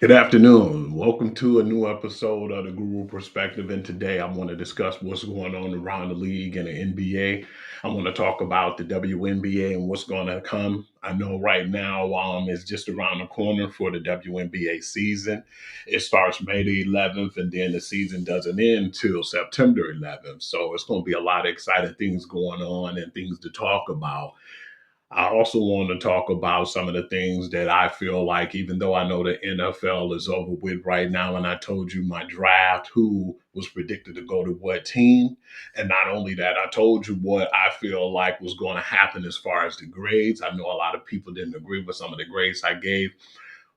Good afternoon. Welcome to a new episode of the Guru Perspective. And today I want to discuss what's going on around the league and the NBA. I want to talk about the WNBA and what's going to come. I know right now it's just around the corner for the WNBA season. It starts May the 11th, and then the season doesn't end till September 11th. So it's going to be a lot of exciting things going on and things to talk about. I also want to talk about some of the things that I feel like, even though I know the NFL is over with right now, and I told you my draft, who was predicted to go to what team. And not only that, I told you what I feel like was going to happen as far as the grades. I know a lot of people didn't agree with some of the grades I gave.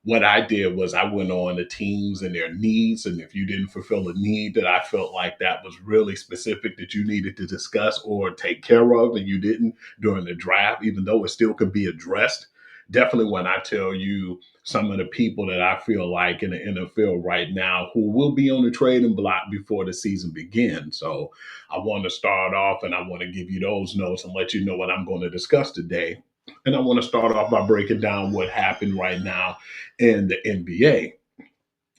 What I did was I went on the teams and their needs. And if you didn't fulfill a need that I felt like that was really specific that you needed to discuss or take care of, and you didn't during the draft, even though it still could be addressed, definitely when I tell you some of the people that I feel like in the NFL right now who will be on the trading block before the season begins. So I want to start off and I want to give you those notes and let you know what I'm going to discuss today. And I want to start off by breaking down what happened right now in the NBA.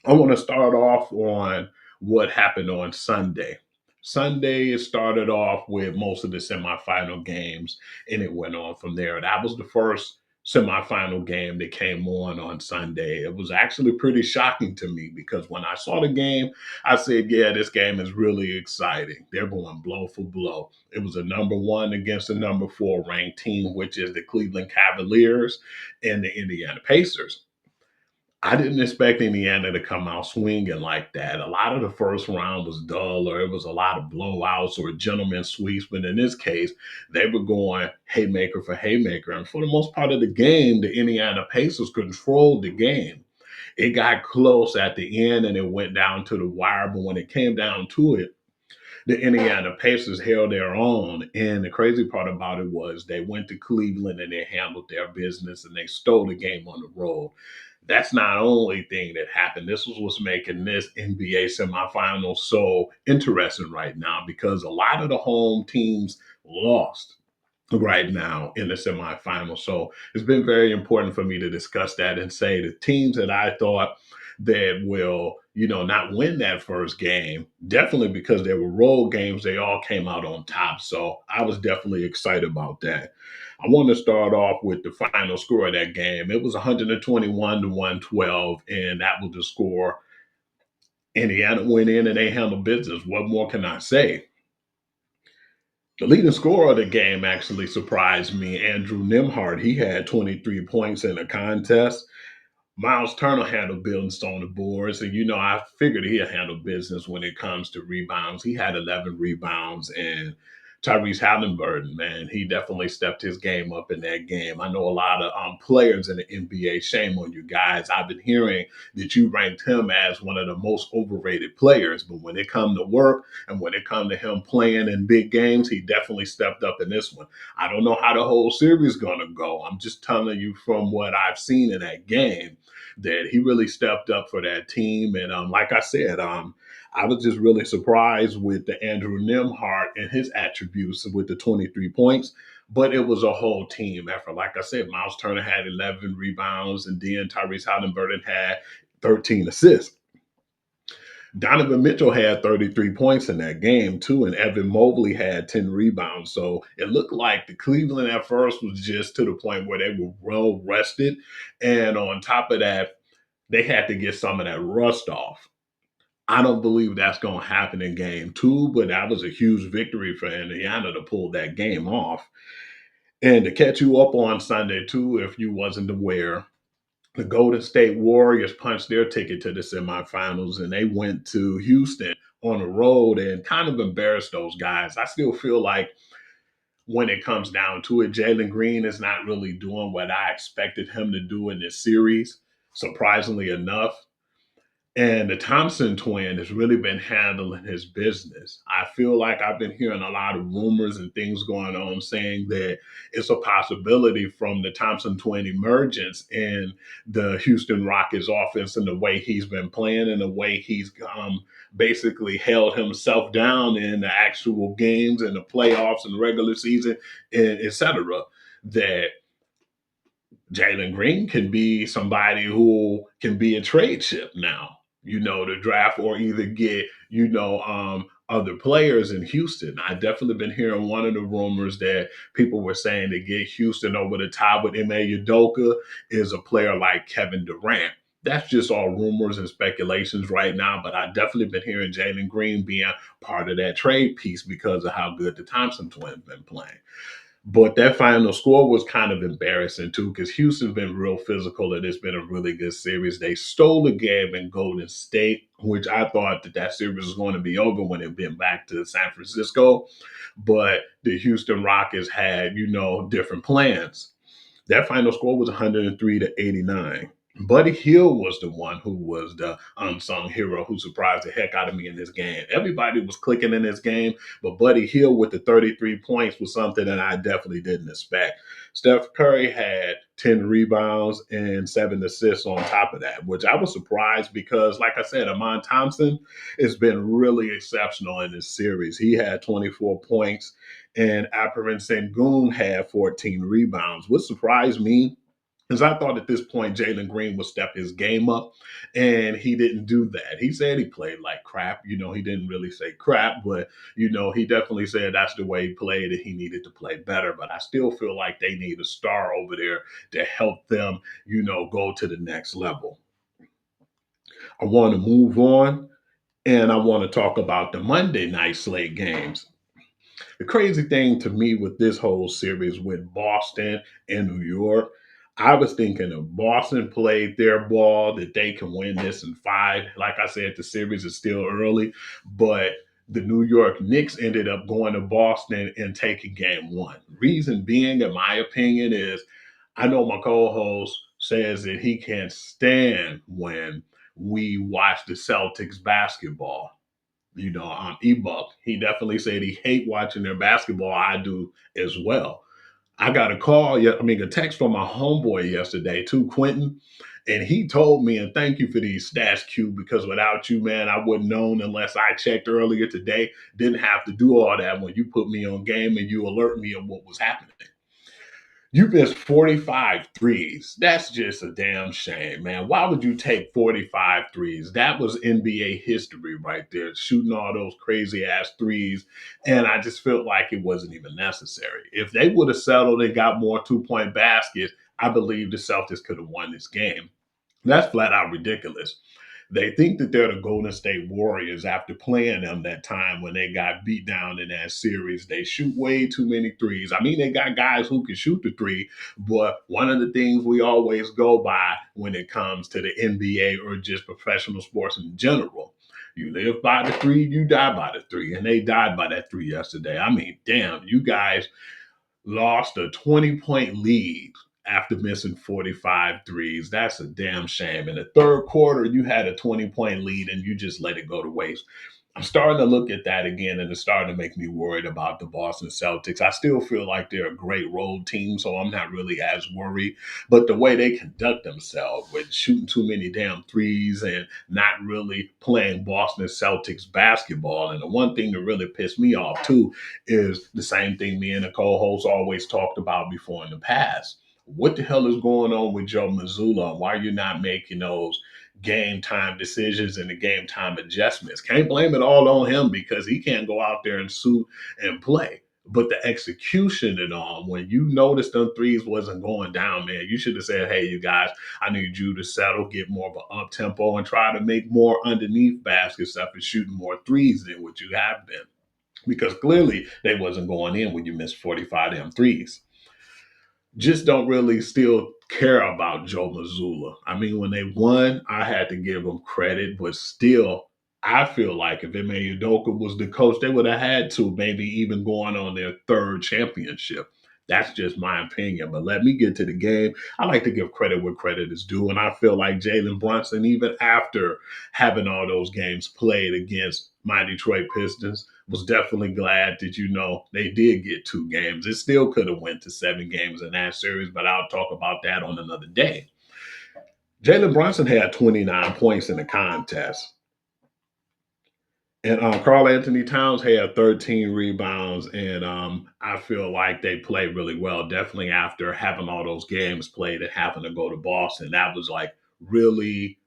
I want to start off on what happened on Sunday. Sunday, it started off with most of the semifinal games, and it went on from there. That was the first semifinal game that came on Sunday. It was actually pretty shocking to me because when I saw the game, I said, yeah, this game is really exciting. They're going blow for blow. It was a number one against a number four ranked team, which is the Cleveland Cavaliers and the Indiana Pacers. I didn't expect Indiana to come out swinging like that. A lot of the first round was dull, or it was a lot of blowouts or gentlemen sweeps. But in this case, they were going haymaker for haymaker. And for the most part of the game, the Indiana Pacers controlled the game. It got close at the end and it went down to the wire. But when it came down to it, the Indiana Pacers held their own. And the crazy part about it was they went to Cleveland and they handled their business and they stole the game on the road. That's not the only thing that happened. This was what's making this NBA semifinal so interesting right now because a lot of the home teams lost right now in the semifinal. So it's been very important for me to discuss that and say the teams that I thought that will, not win that first game, definitely because they were road games, they all came out on top. So I was definitely excited about that. I want to start off with the final score of that game. It was 121 to 112, and that was the score. Indiana went in and they handled business. What more can I say? The leading scorer of the game actually surprised me, Andrew Nimhart. He had 23 points in the contest. Miles Turner handled business on the boards, and I figured he'd handle business when it comes to rebounds. He had 11 rebounds, and Tyrese Halliburton, man, he definitely stepped his game up in that game. I know a lot of players in the NBA. Shame on you guys. I've been hearing that you ranked him as one of the most overrated players, but when it come to work and when it come to him playing in big games, he definitely stepped up in this one. I don't know how the whole series is going to go. I'm just telling you from what I've seen in that game that he really stepped up for that team. And like I said, I was just really surprised with the Andrew Nimhart and his attributes with the 23 points. But it was a whole team effort. Like I said, Miles Turner had 11 rebounds, and then Tyrese Halliburton had 13 assists. Donovan Mitchell had 33 points in that game too, and Evan Mobley had 10 rebounds. So it looked like the Cleveland at first was just to the point where they were well rested. And on top of that, they had to get some of that rust off. I don't believe that's going to happen in game two, but that was a huge victory for Indiana to pull that game off. And to catch you up on Sunday too, if you wasn't aware, the Golden State Warriors punched their ticket to the semifinals and they went to Houston on the road and kind of embarrassed those guys. I still feel like when it comes down to it, Jalen Green is not really doing what I expected him to do in this series, surprisingly enough. And the Thompson twin has really been handling his business. I feel like I've been hearing a lot of rumors and things going on saying that it's a possibility from the Thompson twin emergence in the Houston Rockets offense and the way he's been playing and the way he's basically held himself down in the actual games and the playoffs and the regular season, and et cetera. That Jalen Green can be somebody who can be a trade chip now, to draft or either get, other players in Houston. I definitely been hearing one of the rumors that people were saying to get Houston over the top with Ime Udoka is a player like Kevin Durant. That's just all rumors and speculations right now, but I definitely been hearing Jalen Green being part of that trade piece because of how good the Thompson twins been playing. But that final score was kind of embarrassing too, because Houston's been real physical and it's been a really good series. They stole the game in Golden State, which I thought that series was going to be over when it went back to San Francisco. But the Houston Rockets had, different plans. That final score was 103-89. Buddy Hield was the one who was the unsung hero who surprised the heck out of me in this game. Everybody was clicking in this game, but Buddy Hield with the 33 points was something that I definitely didn't expect. Steph Curry had 10 rebounds and 7 assists on top of that, which I was surprised because, like I said, Amon Thompson has been really exceptional in this series. He had 24 points, and Alperen Sengun had 14 rebounds. What surprised me is I thought at this point Jalen Green would step his game up, and he didn't do that. He said he played like crap. He didn't really say crap, but he definitely said that's the way he played and he needed to play better. But I still feel like they need a star over there to help them, go to the next level. I want to move on, and I want to talk about the Monday night slate games. The crazy thing to me with this whole series with Boston and New York, I was thinking if Boston played their ball, that they can win this in five. Like I said, the series is still early, but the New York Knicks ended up going to Boston and taking game one. Reason being, in my opinion, is I know my co-host says that he can't stand when we watch the Celtics basketball. Ebook. He definitely said he hate watching their basketball. I do as well. I got a call, a text from my homeboy yesterday too, Quentin, and he told me, and thank you for these stats, Q, because without you, man, I wouldn't known unless I checked earlier today. Didn't have to do all that when you put me on game and you alert me of what was happening. You missed 45 threes. That's just a damn shame, man. Why would you take 45 threes? That was NBA history right there, shooting all those crazy ass threes. And I just felt like it wasn't even necessary. If they would have settled and got more 2-point baskets, I believe the Celtics could have won this game. That's flat out ridiculous. They think that they're the Golden State Warriors after playing them that time when they got beat down in that series. They shoot way too many threes. I mean, they got guys who can shoot the three, but one of the things we always go by when it comes to the NBA or just professional sports in general, you live by the three, you die by the three. And they died by that three yesterday. I mean, damn, you guys lost a 20-point lead after missing 45 threes. That's a damn shame. In the third quarter, you had a 20-point lead and you just let it go to waste. I'm starting to look at that again, and it's starting to make me worried about the Boston Celtics. I still feel like they're a great road team, so I'm not really as worried. But the way they conduct themselves with shooting too many damn threes and not really playing Boston Celtics basketball. And the one thing that really pissed me off, too, is the same thing me and the co-host always talked about before in the past. What the hell is going on with Joe Mazzulla? Why are you not making those game time decisions and the game time adjustments? Can't blame it all on him because he can't go out there and suit and play. But the execution and all, when you noticed them threes wasn't going down, man, you should have said, hey, you guys, I need you to settle, get more of an up tempo, and try to make more underneath basket stuff and shooting more threes than what you have been, because clearly they wasn't going in when you missed 45 damn threes. Just don't really still care about Joe Mazzulla. I mean, when they won, I had to give them credit, but still, I feel like if Ime Udoka was the coach, they would have had to maybe even going on their third championship. That's just my opinion. But let me get to the game. I like to give credit where credit is due. And I feel like Jalen Brunson, even after having all those games played against my Detroit Pistons, was definitely glad that they did get 2 games. It still could have went to 7 games in that series, but I'll talk about that on another day. Jalen Brunson had 29 points in the contest. And Carl Anthony Towns had 13 rebounds, and I feel like they played really well. Definitely after having all those games played and having to go to Boston, that was like really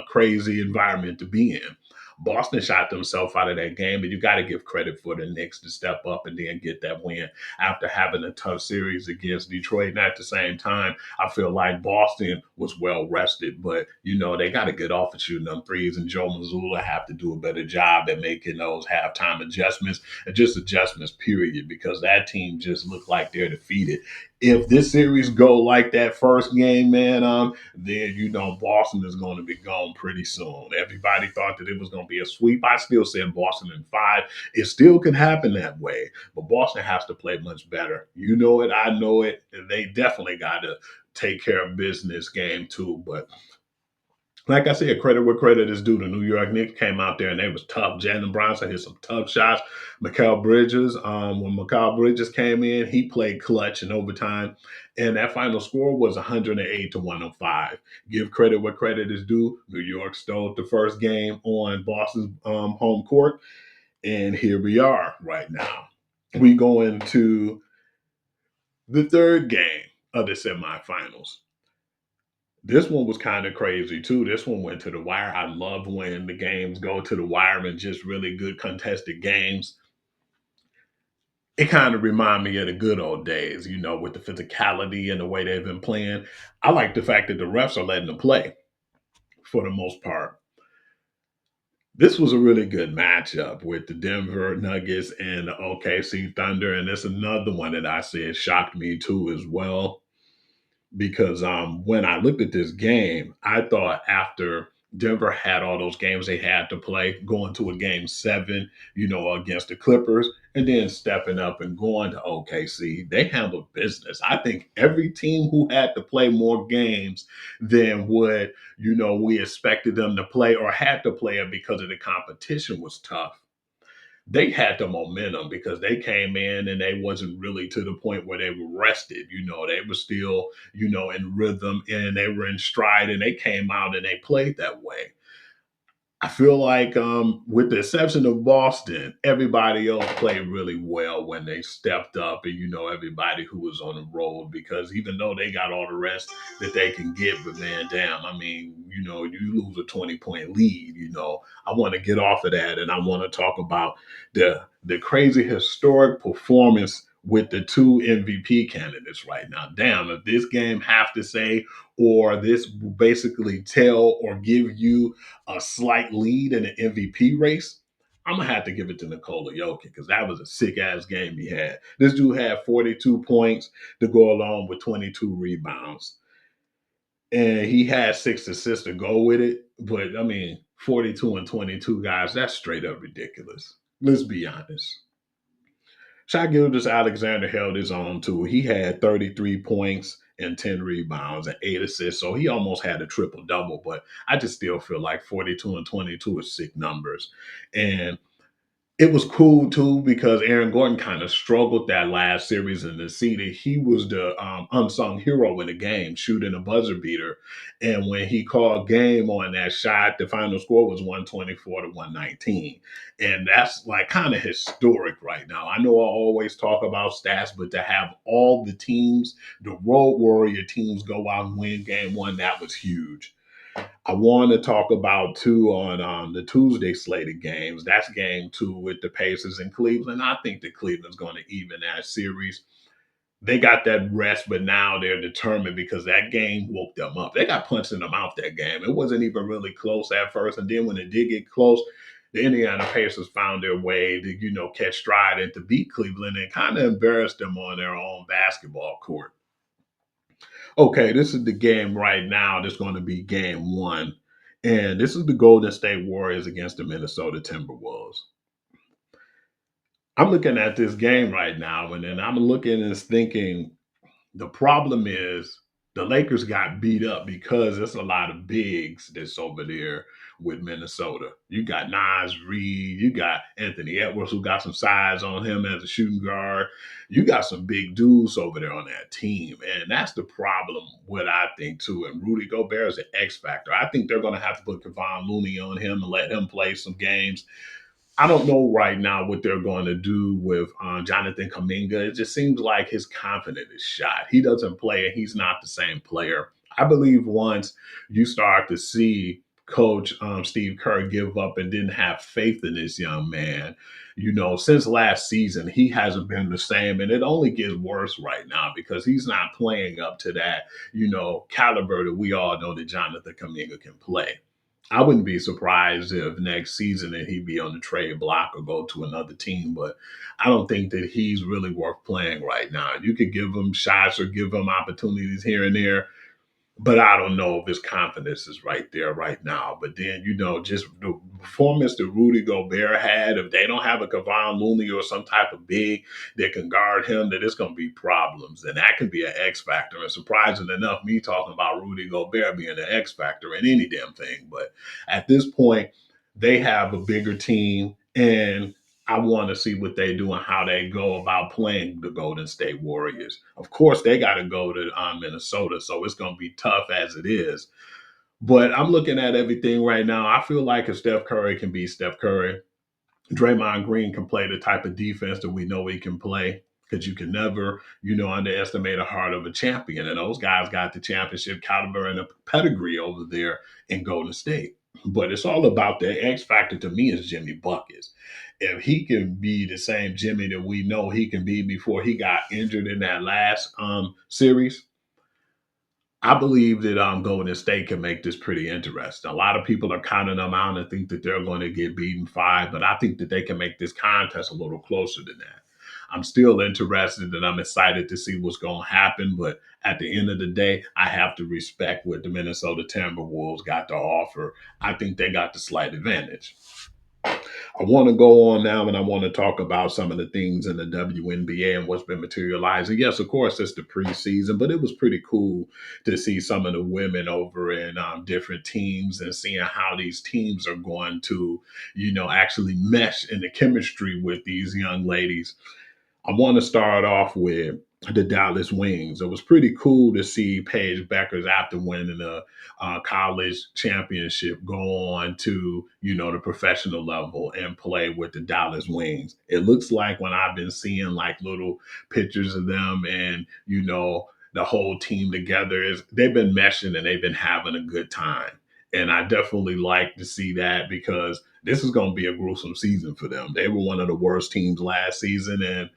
crazy environment to be in. Boston shot themselves out of that game, and you got to give credit for the Knicks to step up and then get that win after having a tough series against Detroit. And at the same time, I feel like Boston was well rested, but they got to get off of shooting them threes, and Joe Mazzulla have to do a better job at making those halftime adjustments and just adjustments, period, because that team just looked like they're defeated. If this series go like that first game, man, then Boston is going to be gone pretty soon. Everybody thought that it was going to be a sweep. I still said Boston in five. It still can happen that way, but Boston has to play much better. You know it, I know it, and they definitely got to take care of business game two. But like I said, credit where credit is due. The New York Knicks came out there and they was tough. Jalen Brunson hit some tough shots. Mikal Bridges, when Mikal Bridges came in, he played clutch in overtime. And that final score was 108 to 105. Give credit where credit is due. New York stole the first game on Boston's home court. And here we are right now. We go into the third game of the semifinals. This one was kind of crazy too. This one went to the wire. I love when the games go to the wire and just really good contested games. It kind of remind me of the good old days, with the physicality and the way they've been playing. I like the fact that the refs are letting them play for the most part. This was a really good matchup with the Denver Nuggets and the OKC Thunder, and it's another one that I said shocked me too as well, because when I looked at this game, I thought after Denver had all those games they had to play, going to a game seven, against the Clippers, and then stepping up and going to OKC, they handled business. I think every team who had to play more games than what we expected them to play or had to play it because of the competition was tough, they had the momentum because they came in and they wasn't really to the point where they were rested. They were still, in rhythm and they were in stride and they came out and they played that way. I feel like, with the exception of Boston, everybody else played really well when they stepped up, and everybody who was on the road. Because even though they got all the rest that they can get, but man, damn, I mean, you lose a 20-point lead. I want to get off of that, and I want to talk about the crazy historic performance with the two MVP candidates right now. Damn, if this game have to say, or this basically tell or give you a slight lead in the MVP race, I'm gonna have to give it to Nikola Jokic because that was a sick ass game he had. This dude had 42 points to go along with 22 rebounds, and he had 6 assists to go with it. But I mean, 42 and 22 guys, that's straight up ridiculous. Let's be honest. Shai Gilgeous-Alexander held his own too. He had 33 points and 10 rebounds and 8 assists. So he almost had a triple double, but I just still feel like 42 and 22 is sick numbers. And it was cool too because Aaron Gordon kind of struggled that last series in the city. He was the unsung hero in the game, shooting a buzzer beater. And when he called game on that shot, the final score was 124 to 119. And that's like kind of historic right now. I know I always talk about stats, but to have all the teams, the Road Warrior teams, go out and win game one, that was huge. I want to talk about too on the Tuesday slated games. That's game two with the Pacers in Cleveland. I think that Cleveland's going to even that series. They got that rest, but now they're determined because that game woke them up. They got punched in the mouth that game. It wasn't even really close at first, and then when it did get close, the Indiana Pacers found their way to catch stride and to beat Cleveland and kind of embarrass them on their own basketball court. Okay, this is the game right now that's going to be game one. And this is the Golden State Warriors against the Minnesota Timberwolves. I'm looking at this game right now, and then I'm looking and thinking, the problem is the Lakers got beat up because there's a lot of bigs that's over there with Minnesota. You got Nas Reed, you got Anthony Edwards, who got some size on him as a shooting guard. You got some big dudes over there on that team. And that's the problem, what I think, too. And Rudy Gobert is an X factor. I think they're going to have to put Kevon Looney on him and let him play some games. I don't know right now what they're going to do with Jonathan Kaminga. It just seems like his confidence is shot. He doesn't play, and he's not the same player. I believe once you start to see Coach Steve Kerr give up and didn't have faith in this young man, since last season, he hasn't been the same. And it only gets worse right now because he's not playing up to that, caliber that we all know that Jonathan Kaminga can play. I wouldn't be surprised if next season that he'd be on the trade block or go to another team, but I don't think that he's really worth playing right now. You could give him shots or give him opportunities here and there, but I don't know if his confidence is right there right now. But then, just the performance that Rudy Gobert had, if they don't have a Kevon Looney or some type of big that can guard him, that it's going to be problems. And that can be an X factor. And surprising enough, me talking about Rudy Gobert being an X factor in any damn thing. But at this point, they have a bigger team. And I want to see what they do and how they go about playing the Golden State Warriors. Of course, they got to go to Minnesota, so it's going to be tough as it is. But I'm looking at everything right now. I feel like if Steph Curry can be Steph Curry, Draymond Green can play the type of defense that we know he can play. Because you can never, underestimate the heart of a champion. And those guys got the championship caliber and a pedigree over there in Golden State. But it's all about the X factor to me is Jimmy Buckets. If he can be the same Jimmy that we know he can be before he got injured in that last series, I believe that Golden State can make this pretty interesting. A lot of people are counting them out and think that they're going to get beaten five, but I think that they can make this contest a little closer than that. I'm still interested and I'm excited to see what's going to happen, but at the end of the day, I have to respect what the Minnesota Timberwolves got to offer. I think they got the slight advantage. I want to go on now and I want to talk about some of the things in the WNBA and what's been materializing. Yes, of course, it's the preseason, but it was pretty cool to see some of the women over in different teams and seeing how these teams are going to, actually mesh in the chemistry with these young ladies. I want to start off with the Dallas Wings. It was pretty cool to see Paige Beckers after winning the college championship go on to the professional level and play with the Dallas Wings. It looks like when I've been seeing like little pictures of them and the whole team together is they've been meshing and they've been having a good time. And I definitely like to see that because this is going to be a gruesome season for them. They were one of the worst teams last season, and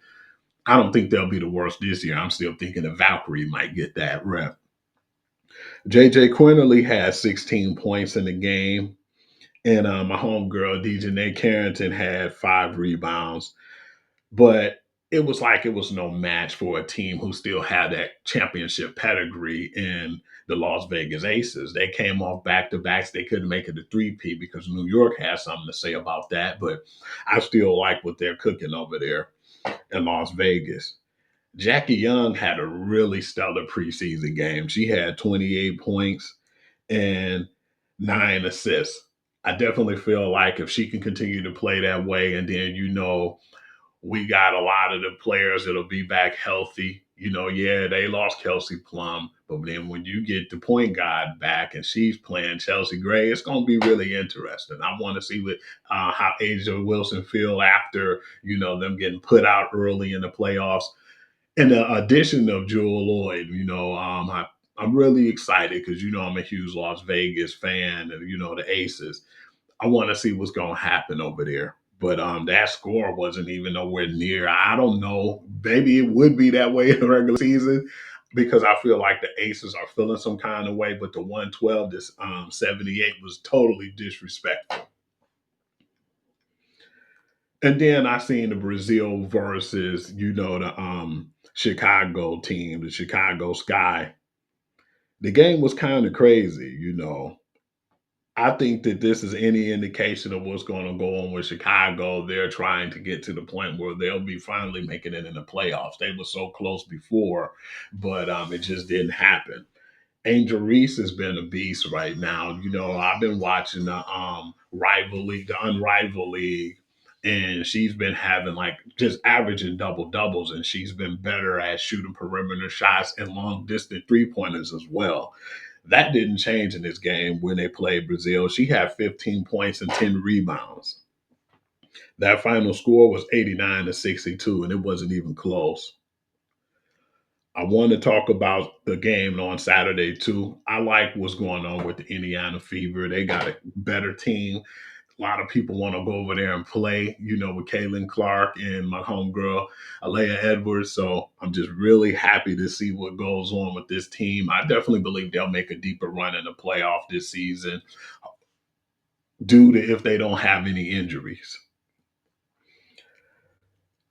I don't think they'll be the worst this year. I'm still thinking the Valkyrie might get that rep. JJ Quinterly had 16 points in the game, and my homegirl Dejanay Carrington had 5 rebounds. But it was like it was no match for a team who still had that championship pedigree in the Las Vegas Aces. They came off back to backs. They couldn't make it a three-peat because New York has something to say about that. But I still like what they're cooking over there in Las Vegas. Jackie Young had a really stellar preseason game. She had 28 points and 9 assists. I definitely feel like if she can continue to play that way, and then, we got a lot of the players that'll be back healthy. Yeah, they lost Kelsey Plum, but then when you get the point guard back and she's playing Chelsea Gray, it's going to be really interesting. I want to see how Asia Wilson feel after them getting put out early in the playoffs. And the addition of Jewel Lloyd, I'm really excited because I'm a huge Las Vegas fan and the Aces. I want to see what's going to happen over there. But that score wasn't even nowhere near. I don't know. Maybe it would be that way in the regular season because I feel like the Aces are feeling some kind of way. But the 112 to 78 was totally disrespectful. And then I seen the Brazil versus, the Chicago team, the Chicago Sky. The game was kind of crazy. I think that this is any indication of what's going to go on with Chicago. They're trying to get to the point where they'll be finally making it in the playoffs. They were so close before, but it just didn't happen. Angel Reese has been a beast right now. I've been watching the rival league, the unrivaled league, and she's been having like just averaging double doubles, and she's been better at shooting perimeter shots and long distance 3 pointers as well. That didn't change in this game when they played Brazil. She had 15 points and 10 rebounds. That final score was 89-62, and it wasn't even close. I want to talk about the game on Saturday too. I like what's going on with the Indiana Fever. They got a better team. A lot of people want to go over there and play, with Kaylin Clark and my homegirl, Alea Edwards. So I'm just really happy to see what goes on with this team. I definitely believe they'll make a deeper run in the playoff this season due to if they don't have any injuries.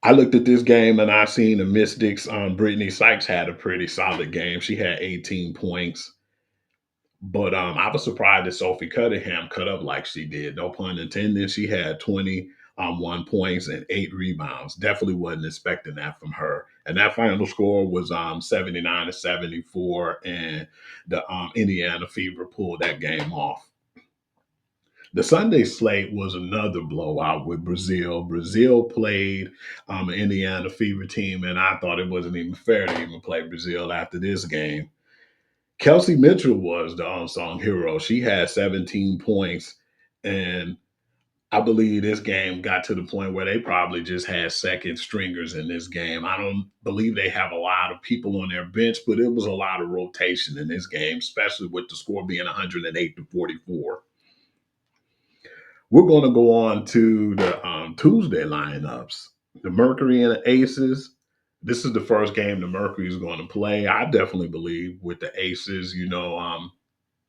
I looked at this game and I seen the Mystics. Brittany Sykes had a pretty solid game. She had 18 points. But I was surprised that Sophie Cunningham cut up like she did. No pun intended. She had 21 points and 8 rebounds. Definitely wasn't expecting that from her. And that final score was 79-74, and the Indiana Fever pulled that game off. The Sunday slate was another blowout with Brazil. Brazil played an Indiana Fever team, and I thought it wasn't even fair to even play Brazil after this game. Kelsey Mitchell was the unsung hero. She had 17 points, and I believe this game got to the point where they probably just had second stringers in this game. I don't believe they have a lot of people on their bench, but it was a lot of rotation in this game, especially with the score being 108-44. We're going to go on to the Tuesday lineups. The Mercury and the Aces. This is the first game the Mercury is going to play. I definitely believe with the Aces,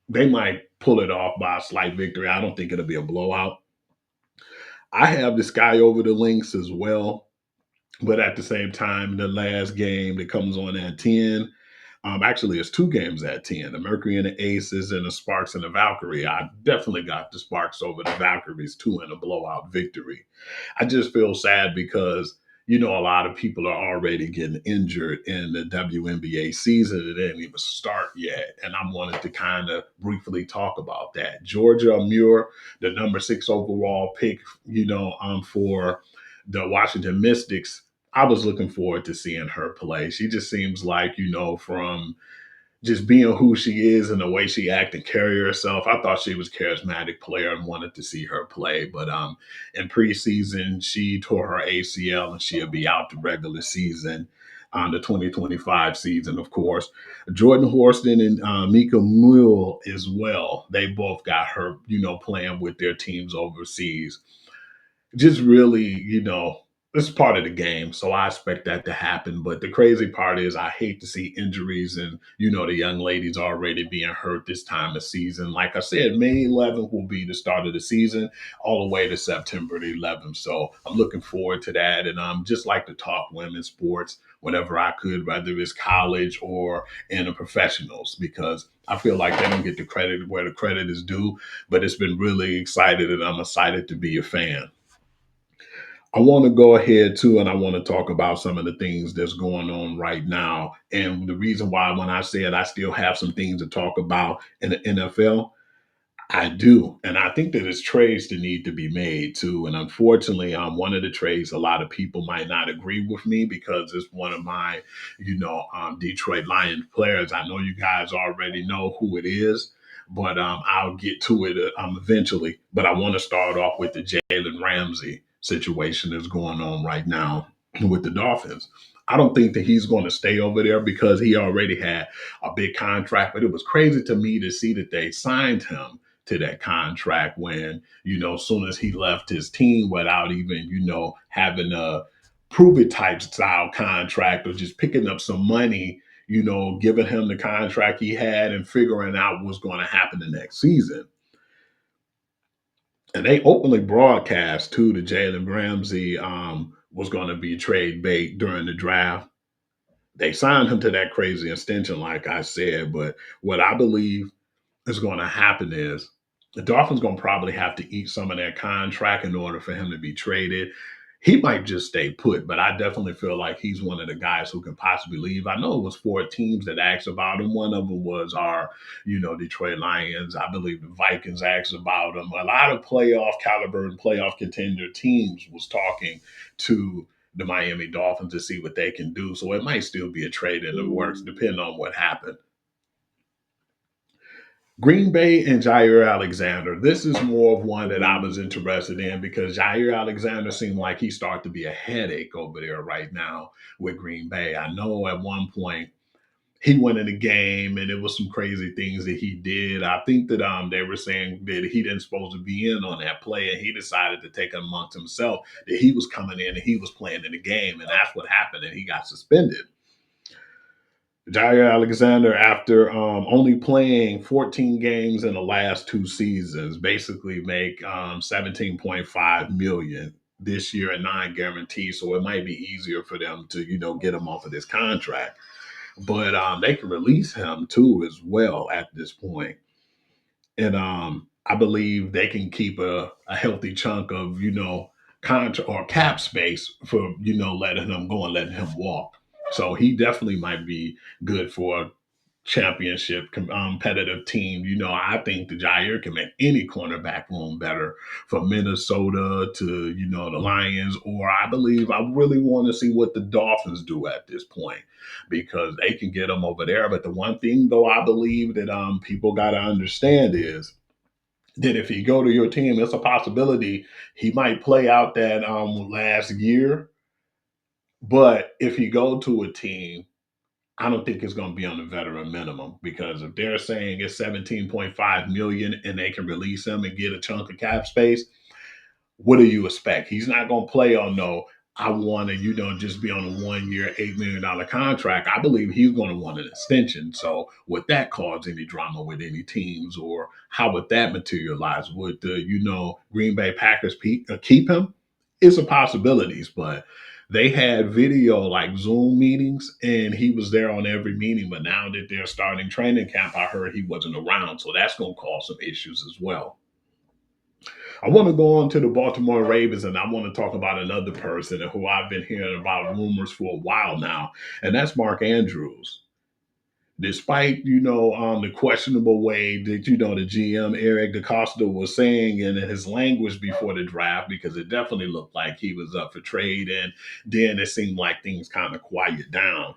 they might pull it off by a slight victory. I don't think it'll be a blowout. I have the Sky over the Lynx as well, but at the same time, the last game that comes on at 10, actually, it's two games at 10, the Mercury and the Aces and the Sparks and the Valkyrie. I definitely got the Sparks over the Valkyries, two in a blowout victory. I just feel sad because a lot of people are already getting injured in the WNBA season. It didn't even start yet, and I wanted to kind of briefly talk about that. Georgia Muir, the number 6 overall pick, for the Washington Mystics. I was looking forward to seeing her play. She just seems like, from just being who she is and the way she act and carry herself. I thought she was a charismatic player and wanted to see her play. But in preseason, she tore her ACL and she'll be out the regular season on the 2025 season, of course. Jordan Horston and Mika Mule as well. They both got hurt, playing with their teams overseas. Just really, it's part of the game. So I expect that to happen. But the crazy part is I hate to see injuries and, the young ladies already being hurt this time of season. Like I said, May 11th will be the start of the season all the way to September the 11th. So I'm looking forward to that. And just like to talk women's sports whenever I could, whether it's college or in the professionals, because I feel like they don't get the credit where the credit is due. But it's been really excited and I'm excited to be a fan. I want to go ahead too, and I want to talk about some of the things that's going on right now. And the reason why, when I said I still have some things to talk about in the NFL, I do. And I think that it's trades that need to be made too. And unfortunately, one of the trades, a lot of people might not agree with me because it's one of my, Detroit Lions players. I know you guys already know who it is, but I'll get to it eventually. But I want to start off with the Jalen Ramsey situation that's going on right now with the Dolphins. I don't think that he's going to stay over there because he already had a big contract, but it was crazy to me to see that they signed him to that contract when, as soon as he left his team without even, having a prove it type style contract or just picking up some money, giving him the contract he had and figuring out what's going to happen the next season. And they openly broadcast too that Jalen Ramsey was going to be trade bait during the draft. They signed him to that crazy extension, like I said. But what I believe is going to happen is the Dolphins going to probably have to eat some of that contract in order for him to be traded. He might just stay put, but I definitely feel like he's one of the guys who can possibly leave. I know it was 4 teams that asked about him. One of them was our, Detroit Lions. I believe the Vikings asked about him. A lot of playoff caliber and playoff contender teams was talking to the Miami Dolphins to see what they can do. So it might still be a trade in the works, depending on what happened. Green Bay and Jair Alexander. This is more of one that I was interested in because Jair Alexander seemed like he started to be a headache over there right now with Green Bay. I know at one point he went in the game and it was some crazy things that he did. I think that they were saying that he didn't supposed to be in on that play and he decided to take it amongst himself that he was coming in and he was playing in the game and that's what happened and he got suspended. Jair Alexander, after only playing 14 games in the last two seasons, basically make 17.5 million this year and nine guarantees. So it might be easier for them to, get him off of this contract. But they can release him too as well at this point. And I believe they can keep a healthy chunk of, contract or cap space for, letting him go and letting him walk. So he definitely might be good for a championship competitive team. I think the Jair can make any cornerback room better from Minnesota to, the Lions, or I really want to see what the Dolphins do at this point because they can get them over there. But the one thing though, I believe that people got to understand is that if he go to your team, it's a possibility he might play out that last year. But if he go to a team, I don't think it's going to be on the veteran minimum because if they're saying it's 17.5 million and they can release him and get a chunk of cap space, what do you expect? He's not going to play on no, I want to, just be on a 1 year, $8 million contract. I believe he's going to want an extension. So would that cause any drama with any teams or how would that materialize? Would the, Green Bay Packers keep him? It's a possibilities, but they had video like Zoom meetings and he was there on every meeting. But now that they're starting training camp, I heard he wasn't around. So that's going to cause some issues as well. I want to go on to the Baltimore Ravens and I want to talk about another person who I've been hearing about rumors for a while now, and that's Mark Andrews. Despite, the questionable way that, the GM Eric DeCosta was saying in his language before the draft, because it definitely looked like he was up for trade. And then it seemed like things kind of quiet down.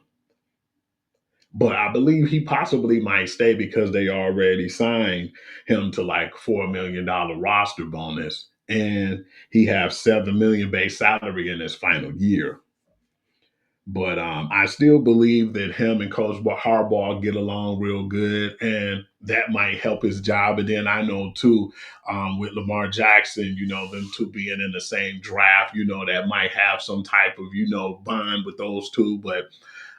But I believe he possibly might stay because they already signed him to like $4 million roster bonus, and he has 7 million base salary in his final year. But I still believe that him and Coach Harbaugh get along real good, and that might help his job. And then I know too, with Lamar Jackson, them two being in the same draft, that might have some type of bond with those two. But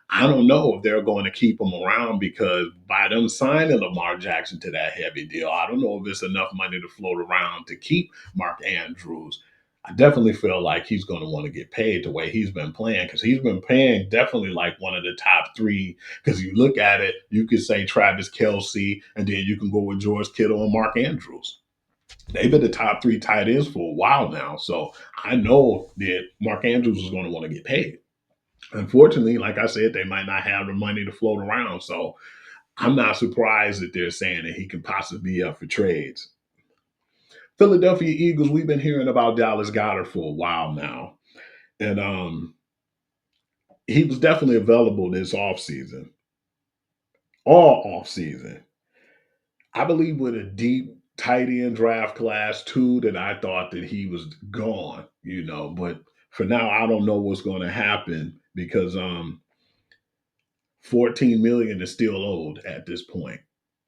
I don't know if they're going to keep him around because by them signing Lamar Jackson to that heavy deal, I don't know if it's enough money to float around to keep Mark Andrews. I definitely feel like he's going to want to get paid the way he's been playing because he's been playing definitely like one of the top three. Because you look at it, you could say Travis Kelce, and then you can go with George Kittle and Mark Andrews. They've been the top three tight ends for a while now. So I know that Mark Andrews is going to want to get paid. Unfortunately, like I said, they might not have the money to float around. So I'm not surprised that they're saying that he can possibly be up for trades. Philadelphia Eagles, we've been hearing about Dallas Goedert for a while now. And he was definitely available this offseason, all offseason. I believe with a deep tight end draft class too, that I thought that he was gone, but for now, I don't know what's going to happen because 14 million is still owed at this point.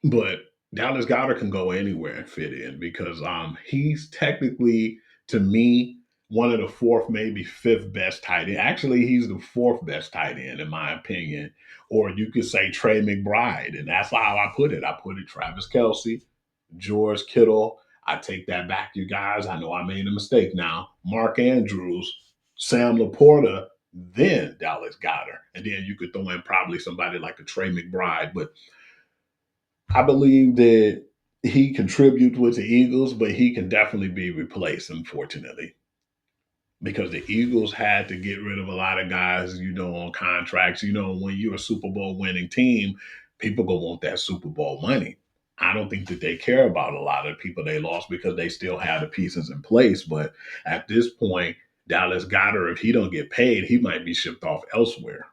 But Dallas Goddard can go anywhere and fit in because he's technically, to me, one of the fourth, maybe fifth best tight end. Actually, he's the fourth best tight end, in my opinion. Or you could say Trey McBride. And that's how I put it. I put it Travis Kelce, George Kittle. I take that back, you guys. I know I made a mistake now. Mark Andrews, Sam Laporta, then Dallas Goddard. And then you could throw in probably somebody like a Trey McBride. But I believe that he contributes with the Eagles, but he can definitely be replaced, unfortunately, because the Eagles had to get rid of a lot of guys, on contracts. When you're a Super Bowl winning team, people go want that Super Bowl money. I don't think that they care about a lot of people they lost because they still have the pieces in place. But at this point, Dallas Goddard, if he don't get paid, he might be shipped off elsewhere.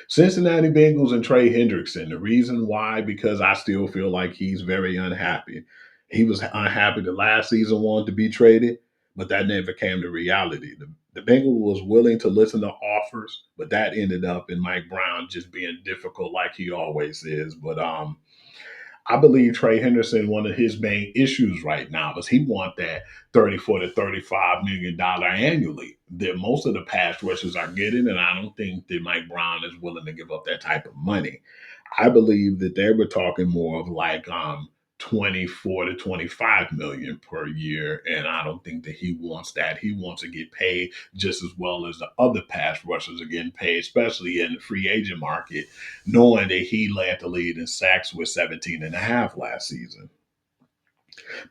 Cincinnati Bengals and Trey Hendrickson. The reason why, because I still feel like he's very unhappy. He was unhappy the last season, wanted to be traded, but that never came to reality. The Bengals was willing to listen to offers, but that ended up in Mike Brown just being difficult like he always is. But I believe Trey Henderson, one of his main issues right now is he want that 34 to $35 million annually that most of the pass rushers are getting. And I don't think that Mike Brown is willing to give up that type of money. I believe that they were talking more of like 24 to 25 million per year. And I don't think that he wants that. He wants to get paid just as well as the other pass rushers are getting paid, especially in the free agent market, knowing that he led the lead in sacks with 17 and a half last season.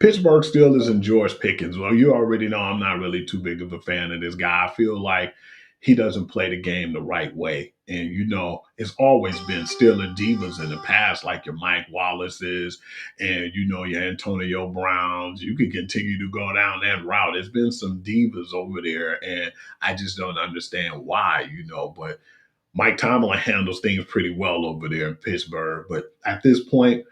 Pittsburgh still isn't George Pickens. Well, you already know I'm not really too big of a fan of this guy. I feel like he doesn't play the game the right way. And, it's always been still a divas in the past, like your Mike Wallace's and, your Antonio Browns. You can continue to go down that route. There's been some divas over there, and I just don't understand why. But Mike Tomlin handles things pretty well over there in Pittsburgh. But at this point,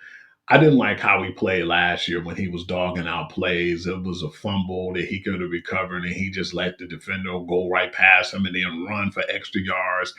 I didn't like how he played last year when he was dogging out plays. It was a fumble that he could have recovered, and he just let the defender go right past him and then run for extra yards.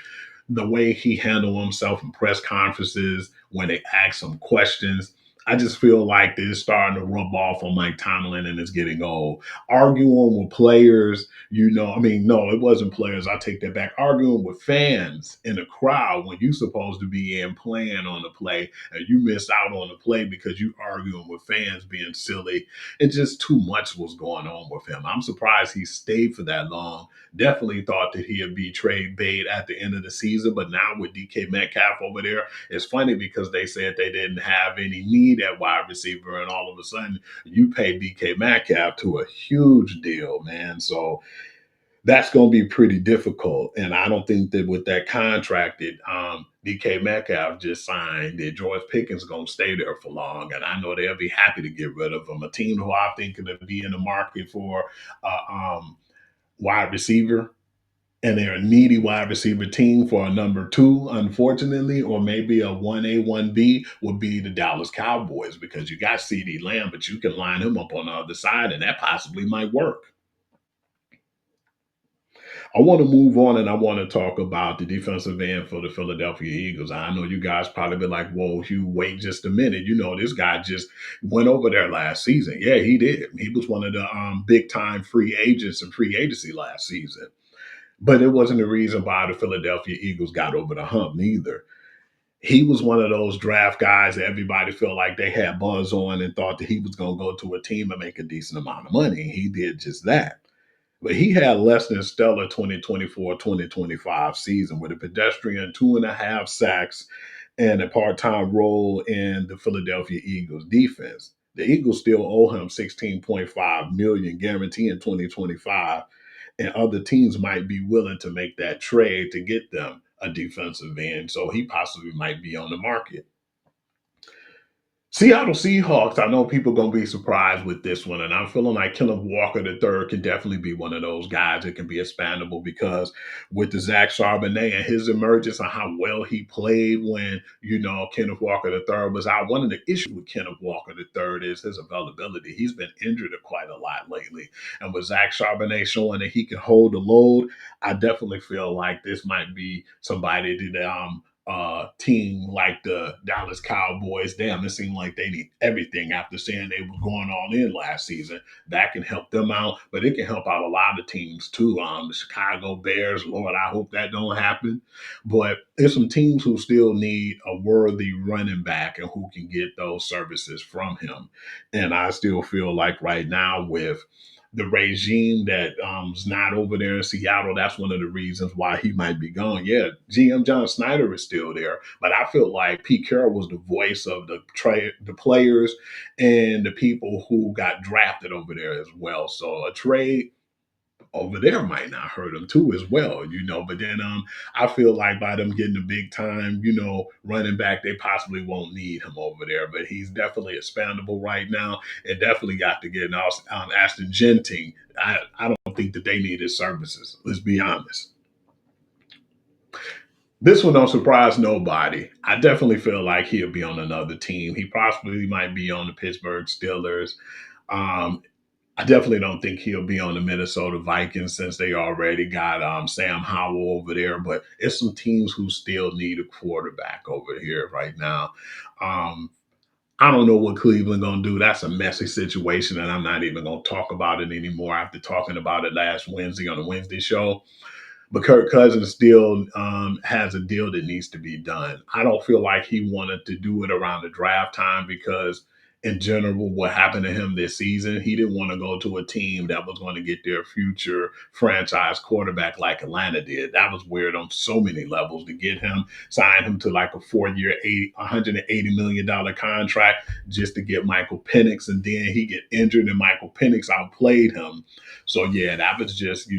The way he handled himself in press conferences when they ask him questions, I just feel like this is starting to rub off on Mike Tomlin and it's getting old. Arguing with players, no, it wasn't players. I take that back. Arguing with fans in the crowd when you're supposed to be in playing on the play and you miss out on the play because you arguing with fans being silly. And just too much was going on with him. I'm surprised he stayed for that long. Definitely thought that he'd be trade bait at the end of the season, but now with DK Metcalf over there, it's funny because they said they didn't have any need at wide receiver, and all of a sudden you pay DK Metcalf to a huge deal, man. So that's going to be pretty difficult. And I don't think that with that contract that DK Metcalf just signed, that George Pickens going to stay there for long. And I know they'll be happy to get rid of him. A team who I think could be in the market for wide receiver, and they're a needy wide receiver team for a number two, unfortunately, or maybe a 1A, 1B would be the Dallas Cowboys because you got CeeDee Lamb, but you can line him up on the other side, and that possibly might work. I want to move on and I want to talk about the defensive end for the Philadelphia Eagles. I know you guys probably be like, whoa, Hugh, wait just a minute. This guy just went over there last season. Yeah, he did. He was one of the big time free agents in free agency last season. But it wasn't the reason why the Philadelphia Eagles got over the hump neither. He was one of those draft guys that everybody felt like they had buzz on and thought that he was going to go to a team and make a decent amount of money. He did just that. But he had less than stellar 2024-2025 season with a pedestrian 2.5 sacks and a part-time role in the Philadelphia Eagles defense. The Eagles still owe him 16.5 million guarantee in 2025, and other teams might be willing to make that trade to get them a defensive end. So he possibly might be on the market. Seattle Seahawks, I know people going to be surprised with this one, and I'm feeling like Kenneth Walker III can definitely be one of those guys that can be expandable because with the Zach Charbonnet and his emergence and how well he played when, Kenneth Walker III was out. One of the issues with Kenneth Walker III is his availability. He's been injured quite a lot lately. And with Zach Charbonnet showing that he can hold the load, I definitely feel like this might be somebody that team like the Dallas Cowboys, damn, it seemed like they need everything after saying they were going all in last season. That can help them out, but it can help out a lot of teams too. The Chicago Bears, Lord, I hope that don't happen. But there's some teams who still need a worthy running back and who can get those services from him. And I still feel like right now with the regime that is not over there in Seattle, that's one of the reasons why he might be gone. Yeah, GM John Snyder is still there, but I feel like Pete Carroll was the voice of the players and the people who got drafted over there as well. So a trade over there might not hurt him too as well. But then I feel like by them getting a big time, running back, they possibly won't need him over there. But he's definitely expandable right now, and definitely got to get an Aston Genting. I don't think that they need his services. Let's be honest. This one don't surprise nobody. I definitely feel like he'll be on another team. He possibly might be on the Pittsburgh Steelers. Um, I definitely don't think he'll be on the Minnesota Vikings since they already got Sam Howell over there. But it's some teams who still need a quarterback over here right now. Um, I don't know what Cleveland gonna do. That's a messy situation, and I'm not even gonna talk about it anymore after talking about it last Wednesday on the Wednesday show. But Kirk Cousins still has a deal that needs to be done. I don't feel like he wanted to do it around the draft time because, in general, what happened to him this season, he didn't want to go to a team that was going to get their future franchise quarterback like Atlanta did. That was weird on so many levels to get him, sign him to like a 4 year, $180 million contract just to get Michael Penix, and then he get injured and Michael Penix outplayed him. So yeah, that was just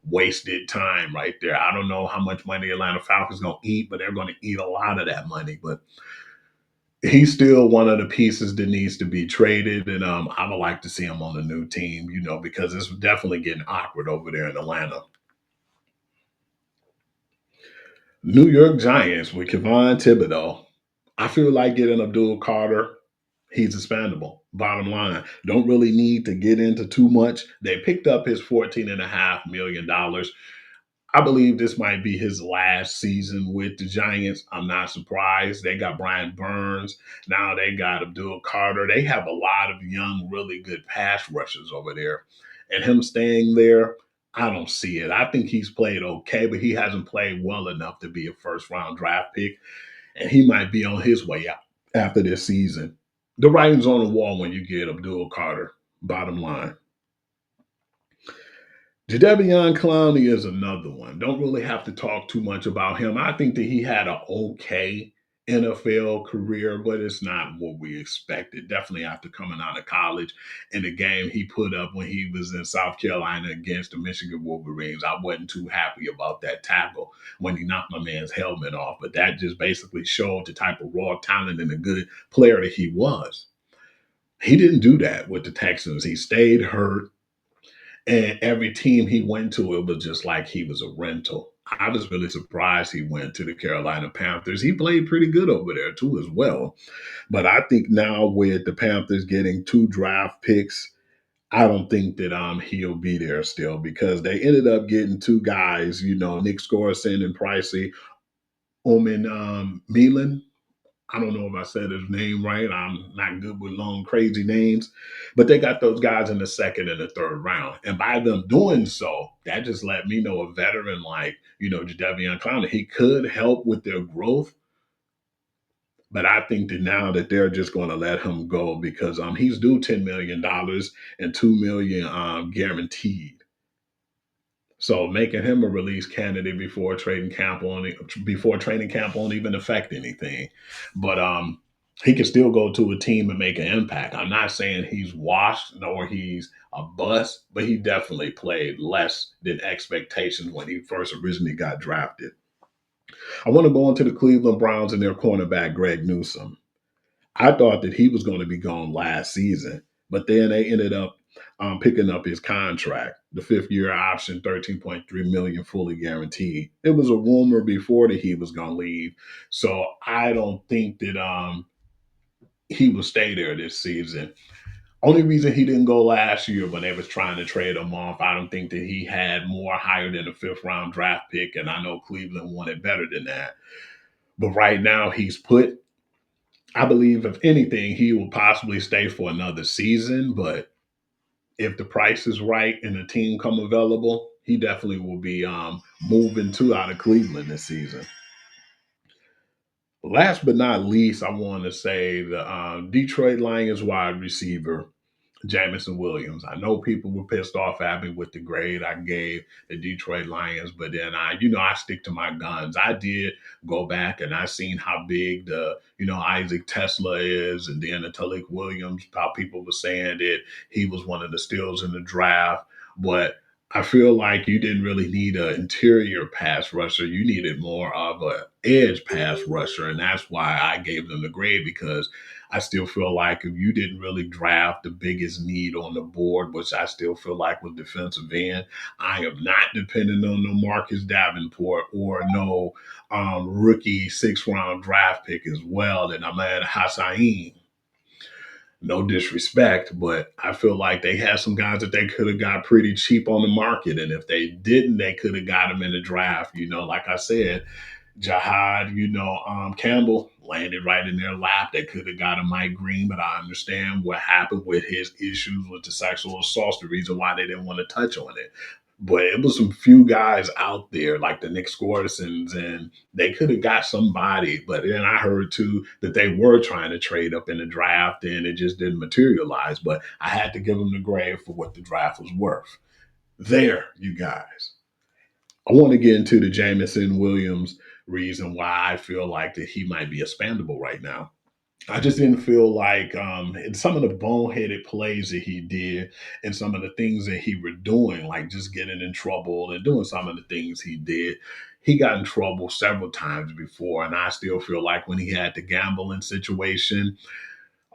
wasted time right there. I don't know how much money Atlanta Falcons gonna eat, but they're gonna eat a lot of that money. But he's still one of the pieces that needs to be traded, and I would like to see him on a new team, because it's definitely getting awkward over there in Atlanta. New York Giants with Kevon Thibodeau. I feel like getting Abdul Carter. He's expandable. Bottom line, don't really need to get into too much. They picked up his $14.5 million. I believe this might be his last season with the Giants. I'm not surprised. They got Brian Burns. Now they got Abdul Carter. They have a lot of young, really good pass rushers over there. And him staying there, I don't see it. I think he's played okay, but he hasn't played well enough to be a first round draft pick. And he might be on his way out after this season. The writing's on the wall when you get Abdul Carter, bottom line. Jadeveon Clowney is another one. Don't really have to talk too much about him. I think that he had an okay NFL career, but it's not what we expected. Definitely after coming out of college and the game he put up when he was in South Carolina against the Michigan Wolverines. I wasn't too happy about that tackle when he knocked my man's helmet off, but that just basically showed the type of raw talent and a good player that he was. He didn't do that with the Texans. He stayed hurt, and every team he went to, it was just like he was a rental. I was really surprised he went to the Carolina Panthers. He played pretty good over there too, as well. But I think now with the Panthers getting two draft picks, I don't think that he'll be there still because they ended up getting two guys, Nick Scorson and Pricey Omen Milan. I don't know if I said his name right. I'm not good with long, crazy names, but they got those guys in the second and the third round. And by them doing so, that just let me know a veteran like, Jadeveon Clowney, he could help with their growth. But I think that now that they're just going to let him go because he's due $10 million and $2 million guaranteed. So making him a release candidate before training camp won't even affect anything. But he can still go to a team and make an impact. I'm not saying he's washed nor he's a bust, but he definitely played less than expectations when he first originally got drafted. I want to go into the Cleveland Browns and their cornerback Greg Newsome. I thought that he was going to be gone last season, but then they ended up picking up his contract, the 5th-year option, 13.3 million, fully guaranteed. It was a rumor before that he was going to leave, so I don't think that he will stay there this season. Only reason he didn't go last year when they was trying to trade him off, I don't think that he had more higher than a 5th-round draft pick, and I know Cleveland wanted better than that. But right now he's put. I believe, if anything, he will possibly stay for another season. But if the price is right and the team come available, he definitely will be moving to out of Cleveland this season. Last but not least, I want to say the Detroit Lions wide receiver Jamison Williams. I know people were pissed off at me with the grade I gave the Detroit Lions, but then I stick to my guns. I did go back and I seen how big Isaac Tesla is, and then the Talik Williams, how people were saying that he was one of the steals in the draft. But I feel like you didn't really need an interior pass rusher. You needed more of a edge pass rusher, and that's why I gave them the grade because I still feel like if you didn't really draft the biggest need on the board, which I still feel like with defensive end, I am not depending on no Marcus Davenport or no rookie 6th round draft pick as well. And I'm at Hassain. No disrespect, but I feel like they had some guys that they could have got pretty cheap on the market. And if they didn't, they could have got them in the draft. Like I said, Jahad, Campbell landed right in their lap. They could have got a Mike Green, but I understand what happened with his issues with the sexual assault, the reason why they didn't want to touch on it. But it was some few guys out there like the Nick Scorsons, and they could have got somebody. But then I heard too that they were trying to trade up in the draft, and it just didn't materialize. But I had to give them the grade for what the draft was worth. There, you guys. I want to get into the Jamison Williams reason why I feel like that he might be expandable right now. I just didn't feel like in some of the boneheaded plays that he did and some of the things that he were doing, like just getting in trouble and doing some of the things he did. He got in trouble several times before, and I still feel like when he had the gambling situation,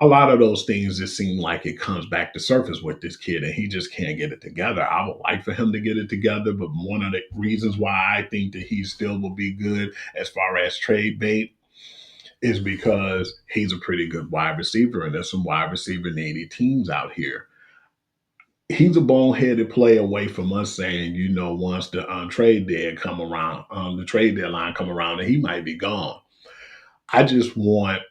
a lot of those things just seem like it comes back to surface with this kid, and he just can't get it together. I would like for him to get it together, but one of the reasons why I think that he still will be good as far as trade bait is because he's a pretty good wide receiver, and there's some wide receiver needy teams out here. He's a boneheaded play away from us saying, once the trade deadline come around, and he might be gone. I just want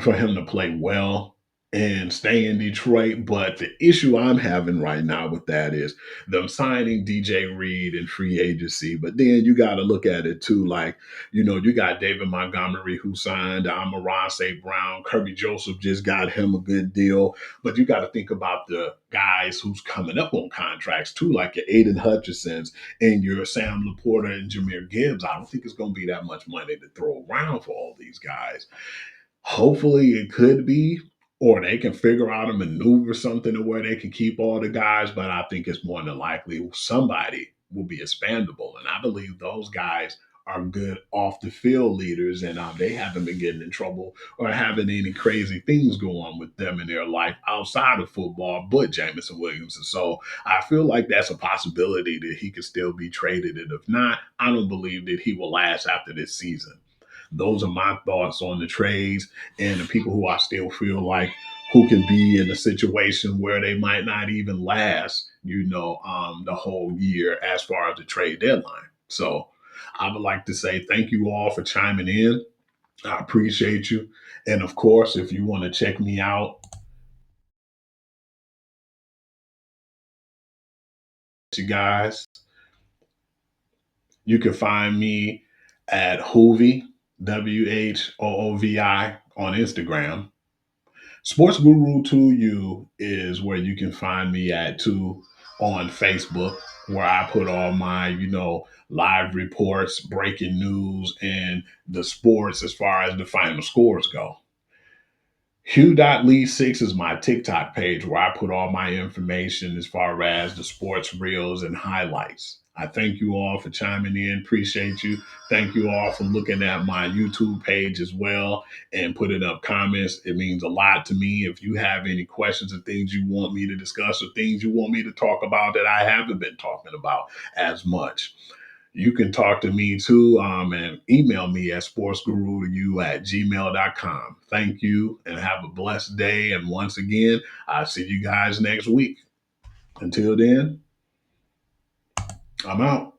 for him to play well and stay in Detroit. But the issue I'm having right now with that is them signing DJ Reed in free agency. But then you got to look at it too. Like, you got David Montgomery who signed Amon St. Brown. Kirby Joseph just got him a good deal. But you got to think about the guys who's coming up on contracts too, like your Aiden Hutchinsons and your Sam Laporta and Jahmyr Gibbs. I don't think it's going to be that much money to throw around for all these guys. Hopefully it could be, or they can figure out a maneuver something to where they can keep all the guys, but I think it's more than likely somebody will be expandable. And I believe those guys are good off the field leaders, and they haven't been getting in trouble or having any crazy things go on with them in their life outside of football, but Jamison Williams. And so I feel like that's a possibility that he could still be traded. And if not, I don't believe that he will last after this season. Those are my thoughts on the trades and the people who I still feel like who can be in a situation where they might not even last, the whole year as far as the trade deadline. So I would like to say thank you all for chiming in. I appreciate you. And of course, if you want to check me out, you guys, you can find me at Hoovy, WHOOVI on Instagram. Sports Guru to You is where you can find me at too on Facebook, where I put all my, live reports, breaking news, and the sports as far as the final scores go. Hugh.lee6 is my TikTok page where I put all my information as far as the sports reels and highlights. I thank you all for chiming in. Appreciate you. Thank you all for looking at my YouTube page as well and putting up comments. It means a lot to me. If you have any questions or things you want me to discuss or things you want me to talk about that I haven't been talking about as much, you can talk to me too and email me at sportsgurutoyou@gmail.com. Thank you and have a blessed day. And once again, I'll see you guys next week. Until then, I'm out.